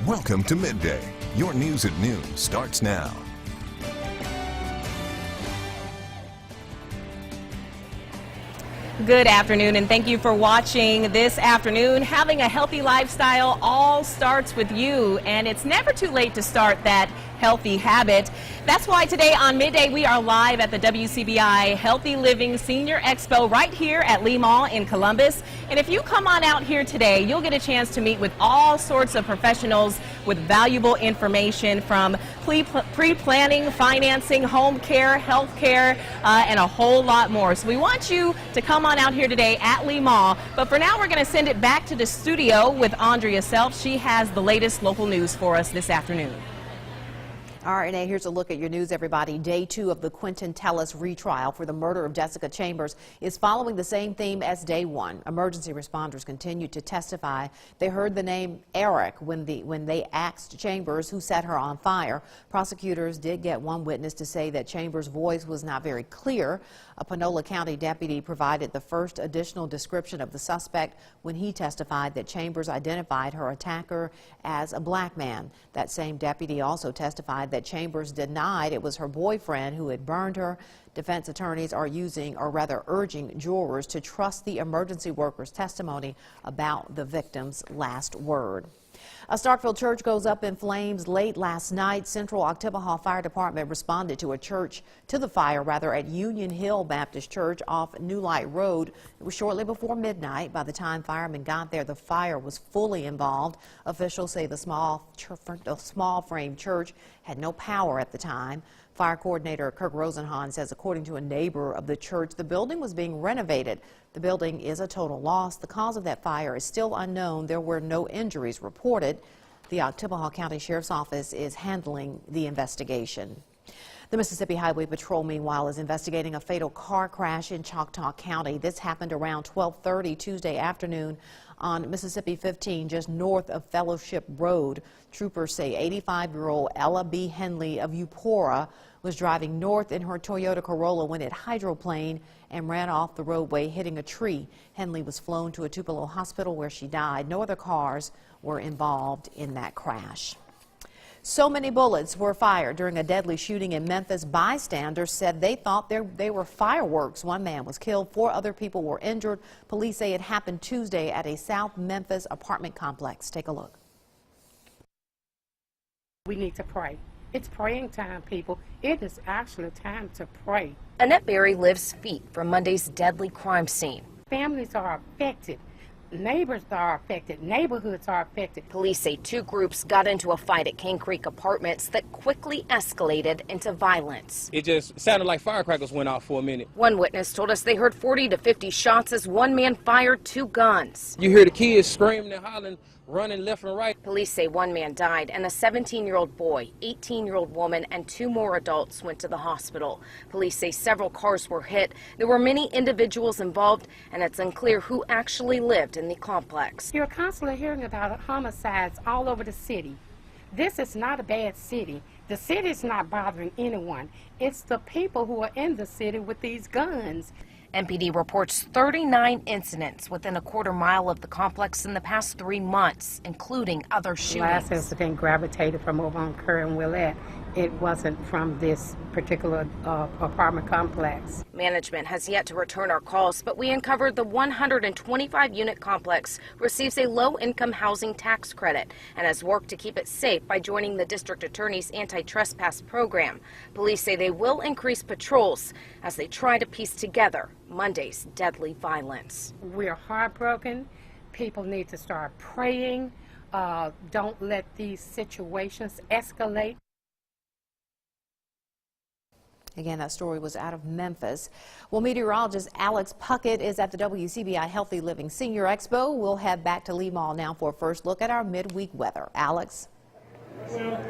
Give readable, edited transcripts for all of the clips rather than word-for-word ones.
Welcome to Midday. Your news at noon starts now. Good afternoon, and thank you for watching this afternoon. Having a healthy lifestyle all starts with you, and it's never too late to start that healthy habit. That's why today on Midday we are live at the WCBI Healthy Living Senior Expo right here at Leigh Mall in Columbus. And if you come on out here today, you'll get a chance to meet with all sorts of professionals with valuable information from pre-planning, financing, home care, health care, and a whole lot more. So we want you to come on out here today at Leigh Mall. But for now, we're going to send it back to the studio with Andrea Self. She has the latest local news for us this afternoon. All right, Renae, here's a look at your news, everybody. Day 2 of the Quentin Tellis retrial for the murder of Jessica Chambers is following the same theme as Day 1. Emergency responders continued to testify. They heard the name Eric when they asked Chambers who set her on fire. Prosecutors did get one witness to say that Chambers' voice was not very clear. A Panola County deputy provided the first additional description of the suspect when he testified that Chambers identified her attacker as a black man. That same deputy also testified that Chambers denied it was her boyfriend who had burned her. Defense attorneys are urging jurors to trust the emergency workers' testimony about the victim's last word. A Starkville church goes up in flames late last night. Central Oktibbeha Fire Department responded to the fire at Union Hill Baptist Church off New Light Road. It was shortly before midnight. By the time firemen got there, the fire was fully involved. Officials say the small frame church had no power at the time. Fire coordinator Kirk Rosenhan says, according to a neighbor of the church, the building was being renovated. The building is a total loss. The cause of that fire is still unknown. There were no injuries reported. The Oktibbeha County Sheriff's Office is handling the investigation. The Mississippi Highway Patrol, meanwhile, is investigating a fatal car crash in Choctaw County. This happened around 12:30 Tuesday afternoon on Mississippi 15, just north of Fellowship Road. Troopers say 85-year-old Ella B. Henley of Eupora was driving north in her Toyota Corolla when it hydroplaned and ran off the roadway, hitting a tree. Henley was flown to a Tupelo hospital where she died. No other cars were involved in that crash. So many bullets were fired during a deadly shooting in Memphis. Bystanders said they thought they were fireworks. One man was killed. 4 other people were injured. Police say it happened Tuesday at a South Memphis apartment complex. Take a look. We need to pray. It's praying time, people. It is actually time to pray. Annette Berry lives feet from Monday's deadly crime scene. Families are affected. Neighbors are affected. Neighborhoods are affected. Police say 2 groups got into a fight at Cane Creek Apartments that quickly escalated into violence. It just sounded like firecrackers went off for a minute. One witness told us they heard 40 to 50 shots as one man fired 2 guns. You hear the kids screaming and hollering, running left and right. Police say one man died and a 17-year-old boy, 18-year-old woman, and 2 more adults went to the hospital. Police say several cars were hit. There were many individuals involved, and it's unclear who actually lived in the complex. You're constantly hearing about homicides all over the city. This is not a bad city. The city is not bothering anyone. It's the people who are in the city with these guns. MPD reports 39 incidents within a quarter-mile of the complex in the past 3 months, including other shootings. Last incident gravitated from over on Kerr and Willette. It wasn't from this particular apartment complex. Management has yet to return our calls, but we uncovered the 125-unit complex receives a low-income housing tax credit and has worked to keep it safe by joining the district attorney's anti-trespass program. Police say they will increase patrols as they try to piece together Monday's deadly violence. We're heartbroken. People need to start praying. Don't let these situations escalate. Again, that story was out of Memphis. Well, meteorologist Alex Puckett is at the WCBI Healthy Living Senior Expo. We'll head back to Leigh Mall now for a first look at our midweek weather. Alex? Well,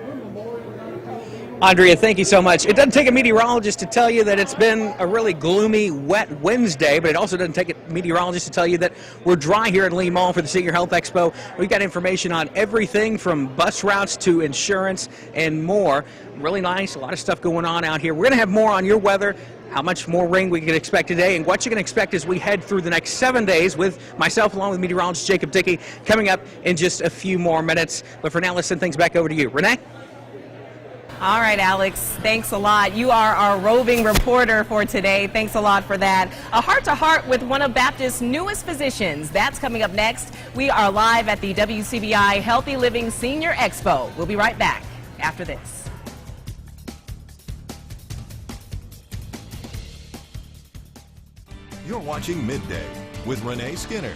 Andrea, thank you so much. It doesn't take a meteorologist to tell you that it's been a really gloomy, wet Wednesday, but it also doesn't take a meteorologist to tell you that we're dry here at Leigh Mall for the Senior Health Expo. We've got information on everything from bus routes to insurance and more. Really nice, a lot of stuff going on out here. We're going to have more on your weather, how much more rain we can expect today, and what you can expect as we head through the next 7 days with myself along with meteorologist Jacob Dickey coming up in just a few more minutes. But for now, let's send things back over to you. Renae? All right, Alex, thanks a lot. You are our roving reporter for today. Thanks a lot for that. A heart-to-heart with one of Baptist's newest physicians. That's coming up next. We are live at the WCBI Healthy Living Senior Expo. We'll be right back after this. You're watching Midday with Renee Skinner.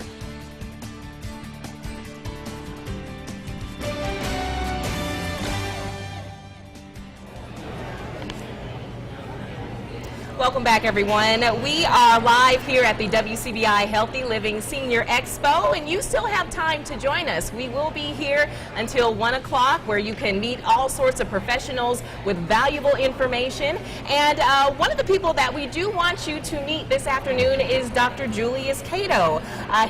Welcome back, everyone. We are live here at the WCBI Healthy Living Senior Expo, and you still have time to join us. We will be here until 1 o'clock, where you can meet all sorts of professionals with valuable information. And one of the people that we do want you to meet this afternoon is Dr. Julius Cato.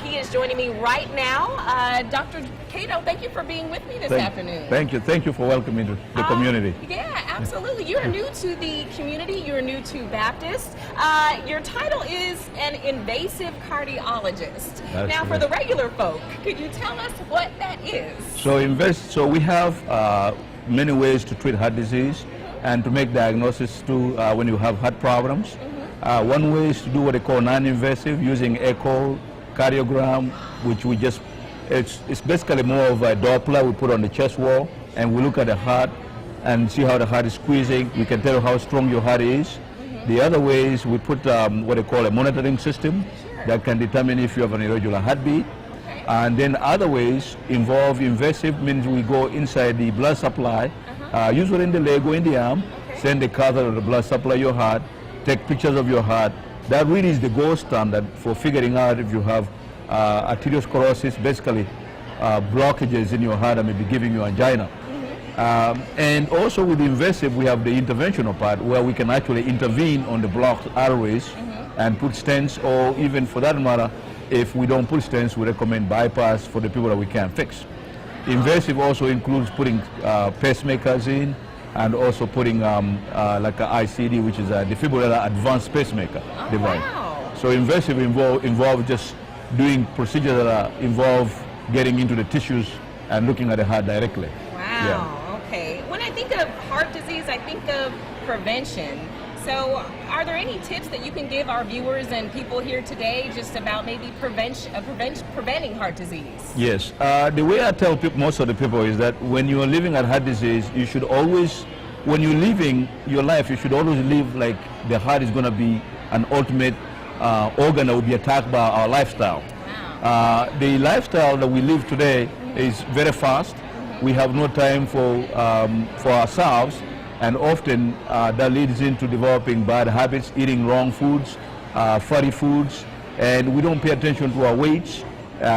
He is joining me right now. Dr. Cato, thank you for being with me this afternoon. Thank you. Thank you for welcoming the community. Yeah, absolutely. You are new to the community. You are new to Baptist. Your title is an invasive cardiologist. That's now, correct. for the regular folk, could you tell us what that is? So we have many ways to treat heart disease and to make diagnosis to when you have heart problems. One way is to do what they call non-invasive, using echocardiogram, which we just it's basically more of a Doppler we put on the chest wall, and we look at the heart and see how the heart is squeezing. We can tell how strong your heart is. The other way is we put what they call a monitoring system that can determine if you have an irregular heartbeat. And then other ways involve invasive, means we go inside the blood supply, usually in the leg or in the arm, send the catheter to the blood supply your heart, take pictures of your heart. That really is the gold standard for figuring out if you have arteriosclerosis, basically blockages in your heart that may be giving you angina. And also with the invasive, we have the interventional part where we can actually intervene on the blocked arteries and put stents, or even for that matter, if we don't put stents, we recommend bypass for the people that we can't fix. Invasive also includes putting pacemakers in, and also putting like an ICD, which is a defibrillator advanced pacemaker device. Wow. So invasive involve just doing procedures that involve getting into the tissues and looking at the heart directly. Wow. Okay. When I think of heart disease, I think of prevention. So are there any tips that you can give our viewers and people here today just about maybe preventing heart disease? Yes. The way I tell most of the people is that when you are living at heart disease, you should always, when you're living your life, you should always live like the heart is going to be an ultimate organ that will be attacked by our lifestyle. Wow. The lifestyle that we live today is very fast. We have no time for ourselves, and often that leads into developing bad habits, eating wrong foods, fatty foods, and we don't pay attention to our weights,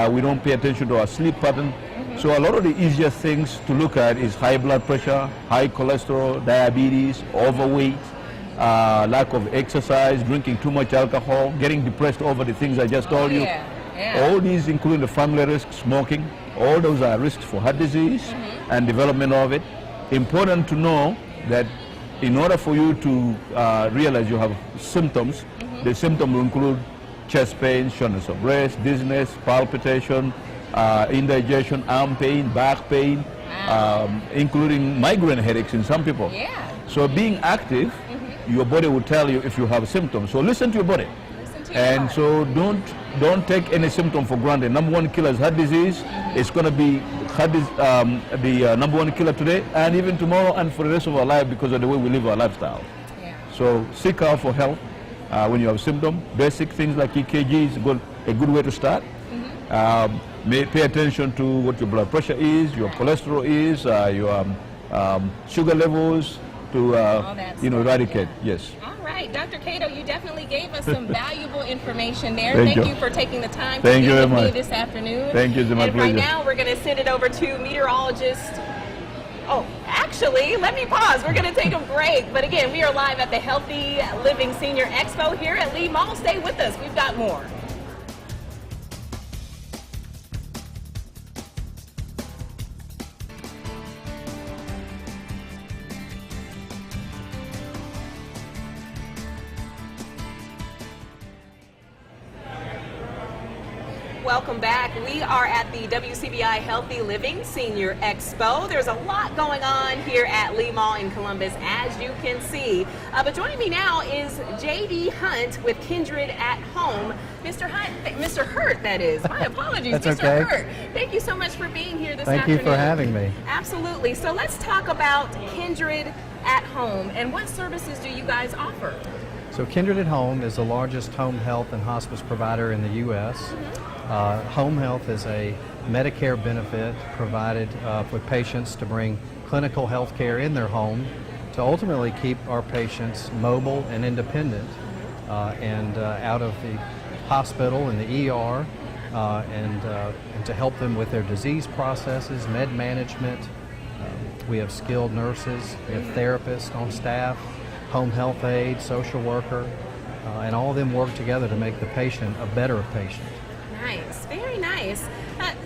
we don't pay attention to our sleep pattern. So a lot of the easiest things to look at is high blood pressure, high cholesterol, diabetes, overweight, lack of exercise, drinking too much alcohol, getting depressed over the things I just told you. All these, including the family risk, smoking, all those are risks for heart disease and development of it. Important to know that in order for you to realize you have symptoms, the symptom will include chest pain, shortness of breath, dizziness, palpitation, indigestion, arm pain, back pain, including migraine headaches in some people. So being active, your body will tell you if you have symptoms. So listen to your body. And so don't take any symptom for granted. Number one killer is heart disease. It's going to be the number one killer today and even tomorrow and for the rest of our life because of the way we live our lifestyle. So seek out for help when you have symptoms. Basic things like EKG is a good way to start. Pay attention to what your blood pressure is, your cholesterol is, your sugar levels to eradicate. Yes. All right, Dr. Cato, you definitely gave us some valuable information there. Thank you for taking the time to Thank be you with very me much. this afternoon. Thank you, it's my And pleasure. right now, we're going to send it over to meteorologist Oh, actually, let me pause. We're going to take a break. But again, we are live at the Healthy Living Senior Expo here at Leigh Mall. Stay with us. We've got more. Welcome back. We are at the WCBI Healthy Living Senior Expo. There's a lot going on here at Leigh Mall in Columbus, as you can see. But joining me now is J.D. Hunt with Kindred at Home. Mr. Hunt, Mr. Hurt, that is. My apologies, That's Mr. okay. Hurt. Thank you so much for being here this Thank afternoon. you for having me. Absolutely. So let's talk about Kindred at Home and what services do you guys offer? So Kindred at Home is the largest home health and hospice provider in the U.S. Home health is a Medicare benefit provided with patients to bring clinical health care in their home to ultimately keep our patients mobile and independent and out of the hospital and the ER and to help them with their disease processes, med management. We have skilled nurses, we have therapists on staff, home health aide, social worker, and all of them work together to make the patient a better patient. Nice, very nice.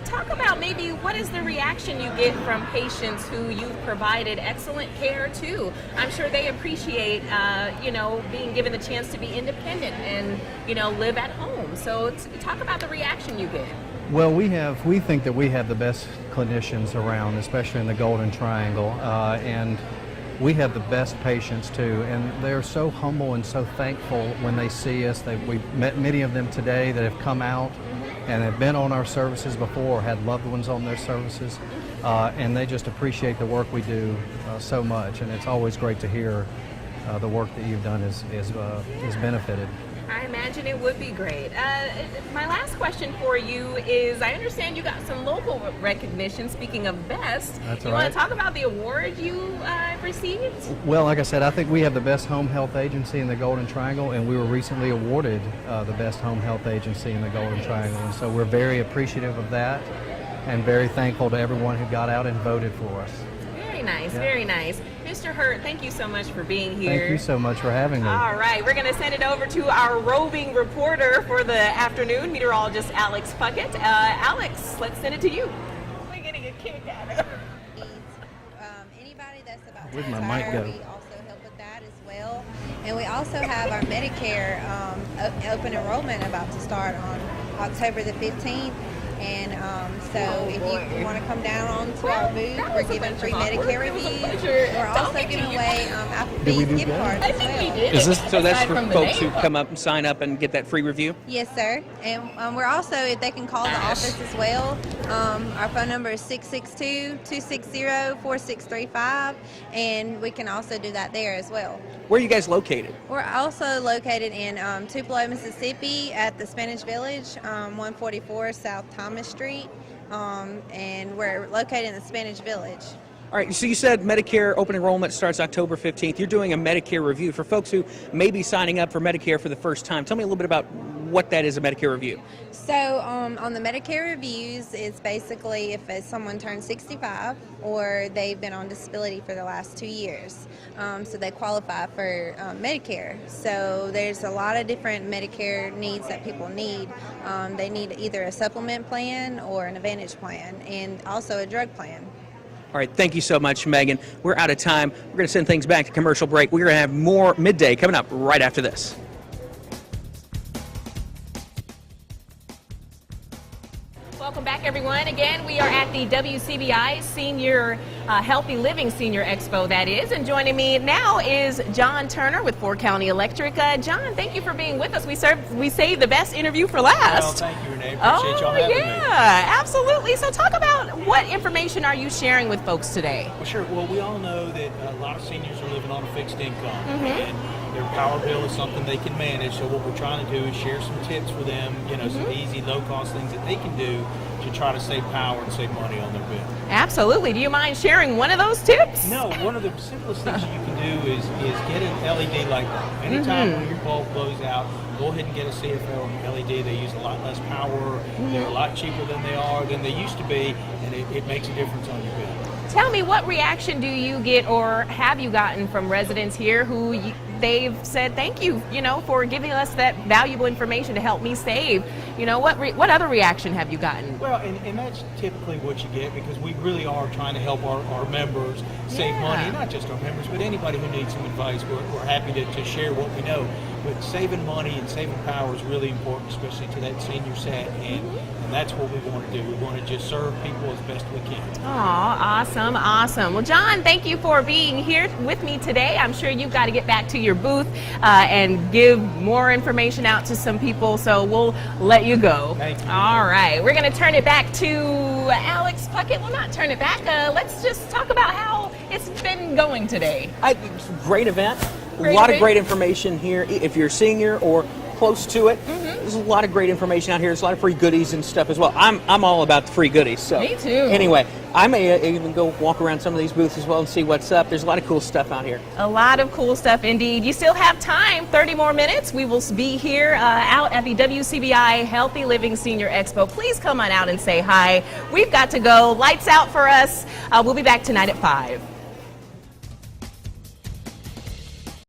Talk about maybe what is the reaction you get from patients who you've provided excellent care to. I'm sure they appreciate, being given the chance to be independent and, live at home. So talk about the reaction you get. Well, we think that we have the best clinicians around, especially in the Golden Triangle, and we have the best patients too, and they're so humble and so thankful when they see us. We've met many of them today that have come out and have been on our services before, had loved ones on their services, and they just appreciate the work we do so much, and it's always great to hear the work that you've done is benefited. I imagine it would be great. My last question for you is, I understand you got some local recognition, speaking of best. That's you right. want to talk about the award you received? Well, like I said, I think we have the best home health agency in the Golden Triangle, and we were recently awarded the best home health agency in the Golden Triangle. And so we're very appreciative of that and very thankful to everyone who got out and voted for us. Very nice, Yeah. very nice. Mr. Hurt, thank you so much for being here. Thank you so much for having me. All right, we're going to send it over to our roving reporter for the afternoon, meteorologist Alex Puckett. Alex, let's send it to you. We're getting a kick out of Anybody that's about Where'd to my mic retire, go? we also help with that as well. And we also have our Medicare open enrollment about to start on October the 15th. And so if you want to come down onto our booth, we're giving free Medicare reviews. We're also giving away Applebee's gift cards as well. Is this so? That's Aside for from the folks who name. come up and sign up and get that free review. Yes, sir. And we're also, if they can call the office as well, our phone number is 662-260-4635, and we can also do that there as well. Where are you guys located? We're also located in Tupelo, Mississippi at the Spanish Village, 144 South Thomas Street, and we're located in the Spanish Village. All right, so you said Medicare open enrollment starts October 15th. You're doing a Medicare review for folks who may be signing up for Medicare for the first time. Tell me a little bit about what that is, a Medicare review. So on the Medicare reviews, it's basically if someone turns 65 or they've been on disability for the last 2 years. So they qualify for Medicare. So there's a lot of different Medicare needs that people need. They need either a supplement plan or an Advantage plan, and also a drug plan. All right, thank you so much, Megan. We're out of time. We're going to send things back to commercial break. We're going to have more Midday coming up right after this. Welcome back, everyone. Again, we are at the WCBI Senior Healthy Living Senior Expo, that is. And joining me now is John Turner with Ford County Electric. John, thank you for being with us. We saved the best interview for last. Well, thank you, Renee. Appreciate y'all having me. Yeah, absolutely. So talk about what information are you sharing with folks today? Well, sure. Well, we all know that a lot of seniors are living on a fixed income, and their power bill is something they can manage. So what we're trying to do is share some tips for them, some easy, low-cost things that they can do to try to save power and save money on their bill. Absolutely. Do you mind sharing one of those tips? No, one of the simplest things you can do is get an LED light bulb. Anytime when your bulb blows out, go ahead and get a CFL LED. They use a lot less power. They're a lot cheaper than they used to be, and it makes a difference on your bill. Tell me, what reaction do you get or have you gotten from residents here who they've said thank you, for giving us that valuable information to help me save? What other reaction have you gotten? Well, and that's typically what you get, because we really are trying to help our members save money, not just our members, but anybody who needs some advice. We're happy to share what we know. But saving money and saving power is really important, especially to that senior set, and that's what we want to do. We want to just serve people as best we can. Oh, awesome. Well, John, thank you for being here with me today. I'm sure you've got to get back to your booth and give more information out to some people, so we'll let you go. Thank you. All right, we're going to turn it back to Alex Puckett. Well, not turn it back. Let's just talk about how it's been going today. Great event. A lot of great information here. If you're a senior or close to it, there's a lot of great information out here. There's a lot of free goodies and stuff as well. I'm all about the free goodies. So me too. Anyway, I may even go walk around some of these booths as well and see what's up. There's a lot of cool stuff out here. A lot of cool stuff indeed. You still have time, 30 more minutes. We will be here out at the WCBI Healthy Living Senior Expo. Please come on out and say hi. We've got to go. Lights out for us. We'll be back tonight at 5.